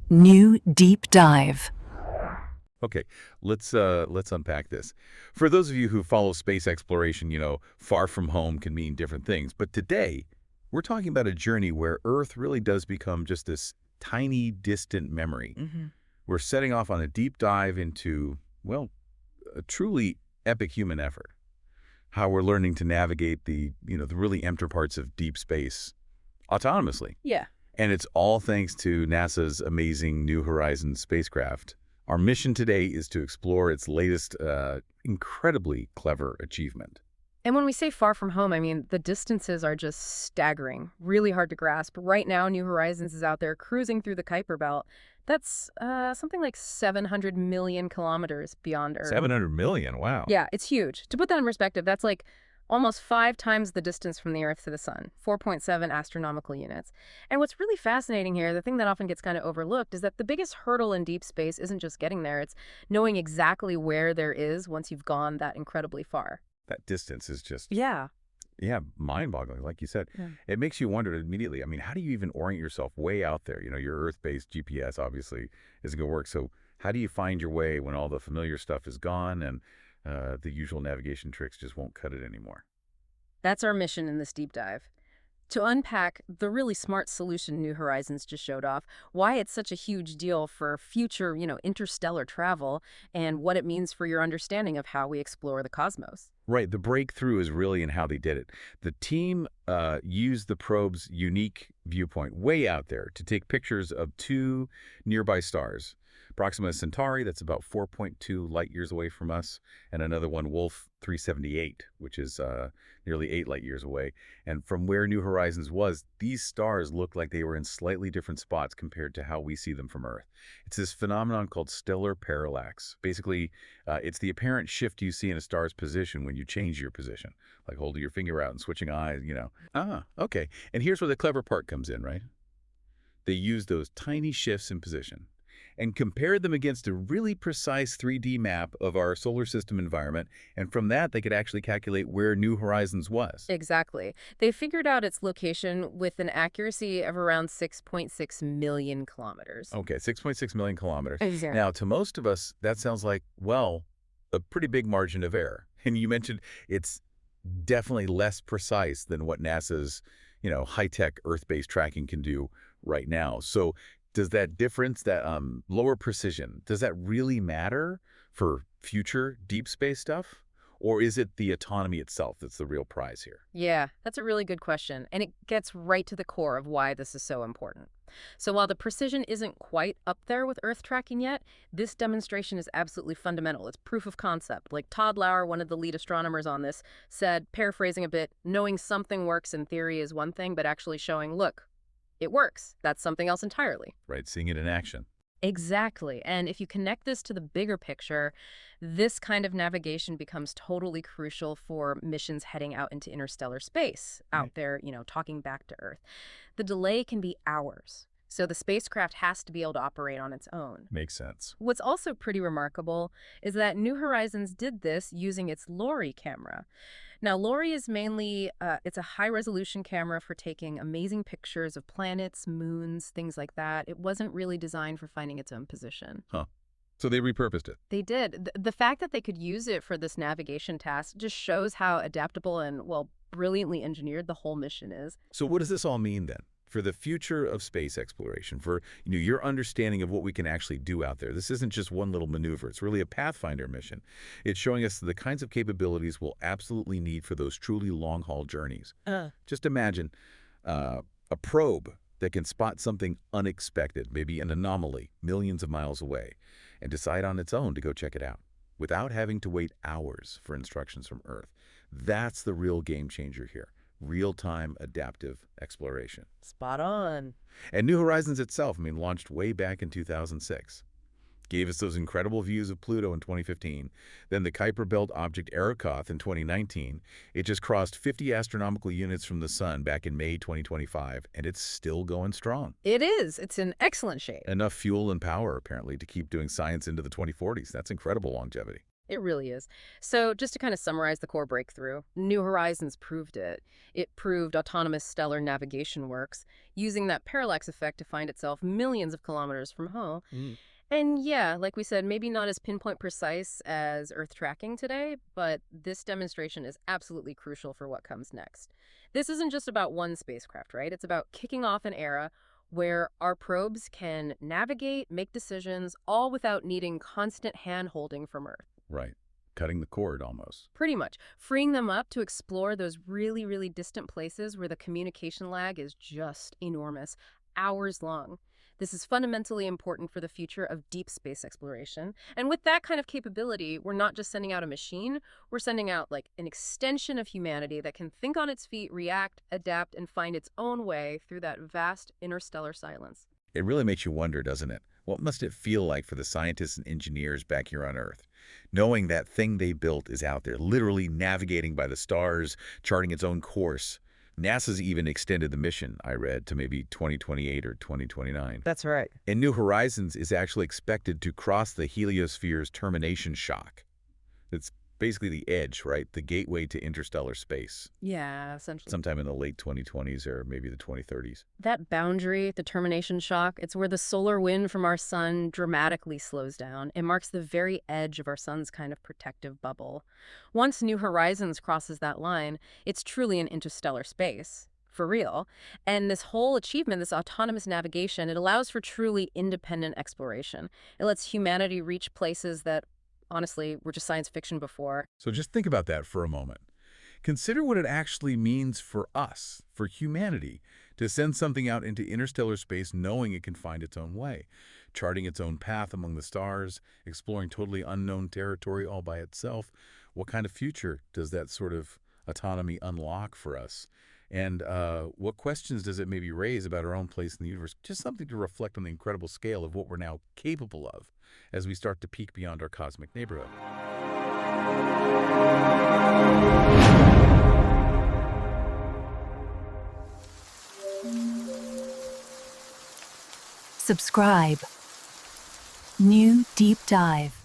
New Deep Dive. Okay, let's unpack this. For those of you who follow space exploration, far from home can mean different things. But today, we're talking about a journey where Earth really does become just this tiny, distant memory. hmm We're setting off on a deep dive into, well, a truly epic human effort. How we're learning to navigate the really empty parts of deep space autonomously. Yeah. And it's all thanks to NASA's amazing New Horizons spacecraft. Our mission today is to explore its latest, incredibly clever achievement. And when we say far from home, I mean, the distances are just staggering, really hard to grasp. Right now, New Horizons is out there cruising through the Kuiper Belt. That's something like 700 million kilometers beyond Earth. 700 million, wow. Yeah, it's huge. To put that in perspective, that's like almost 5 times the distance from the Earth to the Sun, 4.7 astronomical units. And what's really fascinating here, the thing that often gets kind of overlooked, is that the biggest hurdle in deep space isn't just getting there, it's knowing exactly where there is once you've gone that incredibly far. That distance is just, Yeah. yeah, mind-boggling, like you said. Yeah. It makes you wonder immediately, I mean, how do you even orient yourself way out there? Your Earth-based GPS obviously isn't going to work. So how do you find your way when all the familiar stuff is gone and the usual navigation tricks just won't cut it anymore? That's our mission in this deep dive. To unpack the really smart solution New Horizons just showed off, why it's such a huge deal for future, interstellar travel, and what it means for your understanding of how we explore the cosmos. Right. The breakthrough is really in how they did it. The team used the probe's unique viewpoint way out there to take pictures of two nearby stars. Proxima Centauri, that's about 4.2 light years away from us, and another one, Wolf 378, which is nearly 8 light years away. And from where New Horizons was, these stars looked like they were in slightly different spots compared to how we see them from Earth. It's this phenomenon called stellar parallax. Basically, it's the apparent shift you see in a star's position when you change your position, like holding your finger out and switching eyes. Ah, okay. And here's where the clever part comes in, right? They use those tiny shifts in position and compared them against a really precise 3D map of our solar system environment, and from that they could actually calculate where New Horizons was. Exactly. They figured out its location with an accuracy of around 6.6 million kilometers. Okay, 6.6 million kilometers. Exactly. Now, to most of us, that sounds like, well, a pretty big margin of error. And you mentioned it's definitely less precise than what NASA's high-tech Earth-based tracking can do right now. So does that difference, that lower precision, does that really matter for future deep space stuff? Or is it the autonomy itself that's the real prize here? Yeah, that's a really good question, and it gets right to the core of why this is so important. So while the precision isn't quite up there with Earth tracking yet, this demonstration is absolutely fundamental. It's proof of concept. Like Todd Lauer, one of the lead astronomers on this, said, paraphrasing a bit, knowing something works in theory is one thing, but actually showing, look, it works. That's something else entirely. Right, seeing it in action. Exactly. And if you connect this to the bigger picture, this kind of navigation becomes totally crucial for missions heading out into interstellar space, out there, talking back to Earth. The delay can be hours. So the spacecraft has to be able to operate on its own. Makes sense. What's also pretty remarkable is that New Horizons did this using its LORRI camera. Now, LORRI is mainly, it's a high-resolution camera for taking amazing pictures of planets, moons, things like that. It wasn't really designed for finding its own position. Huh. So they repurposed it. They did. The fact that they could use it for this navigation task just shows how adaptable and, well, brilliantly engineered the whole mission is. So what does this all mean then for the future of space exploration, for your understanding of what we can actually do out there? This isn't just one little maneuver. It's really a Pathfinder mission. It's showing us the kinds of capabilities we'll absolutely need for those truly long-haul journeys. Just imagine a probe that can spot something unexpected, maybe an anomaly millions of miles away, and decide on its own to go check it out without having to wait hours for instructions from Earth. That's the real game changer here. Real-time adaptive exploration. Spot on. And New Horizons itself, launched way back in 2006. Gave us those incredible views of Pluto in 2015. Then the Kuiper Belt object Arrokoth in 2019. It just crossed 50 astronomical units from the sun back in May 2025, and it's still going strong. It is. It's in excellent shape. Enough fuel and power, apparently, to keep doing science into the 2040s. That's incredible longevity. It really is. So just to kind of summarize the core breakthrough, New Horizons proved it. It proved autonomous stellar navigation works, using that parallax effect to find itself millions of kilometers from home. Mm. And yeah, like we said, maybe not as pinpoint precise as Earth tracking today, but this demonstration is absolutely crucial for what comes next. This isn't just about one spacecraft, right? It's about kicking off an era where our probes can navigate, make decisions, all without needing constant hand-holding from Earth. Right. Cutting the cord almost. Pretty much. Freeing them up to explore those really, really distant places where the communication lag is just enormous, hours long. This is fundamentally important for the future of deep space exploration. And with that kind of capability, we're not just sending out a machine, we're sending out like an extension of humanity that can think on its feet, react, adapt, and find its own way through that vast interstellar silence. It really makes you wonder, doesn't it? What must it feel like for the scientists and engineers back here on Earth, knowing that thing they built is out there, literally navigating by the stars, charting its own course? NASA's even extended the mission, I read, to maybe 2028 or 2029. That's right. And New Horizons is actually expected to cross the heliosphere's termination shock. It's basically the edge, right? The gateway to interstellar space, Yeah, essentially. sometime in the late 2020s or maybe the 2030s. That boundary, the termination shock, it's where the solar wind from our sun dramatically slows down. It marks the very edge of our sun's kind of protective bubble. Once New Horizons crosses that line, it's truly an interstellar space. For real. And this whole achievement, this autonomous navigation, it allows for truly independent exploration. It lets humanity reach places that, honestly, were just science fiction before. So just think about that for a moment. Consider what it actually means for us, for humanity, to send something out into interstellar space knowing it can find its own way, charting its own path among the stars, exploring totally unknown territory all by itself. What kind of future does that sort of autonomy unlock for us? And what questions does it maybe raise about our own place in the universe? Just something to reflect on the incredible scale of what we're now capable of as we start to peek beyond our cosmic neighborhood. Subscribe. New Deep Dive.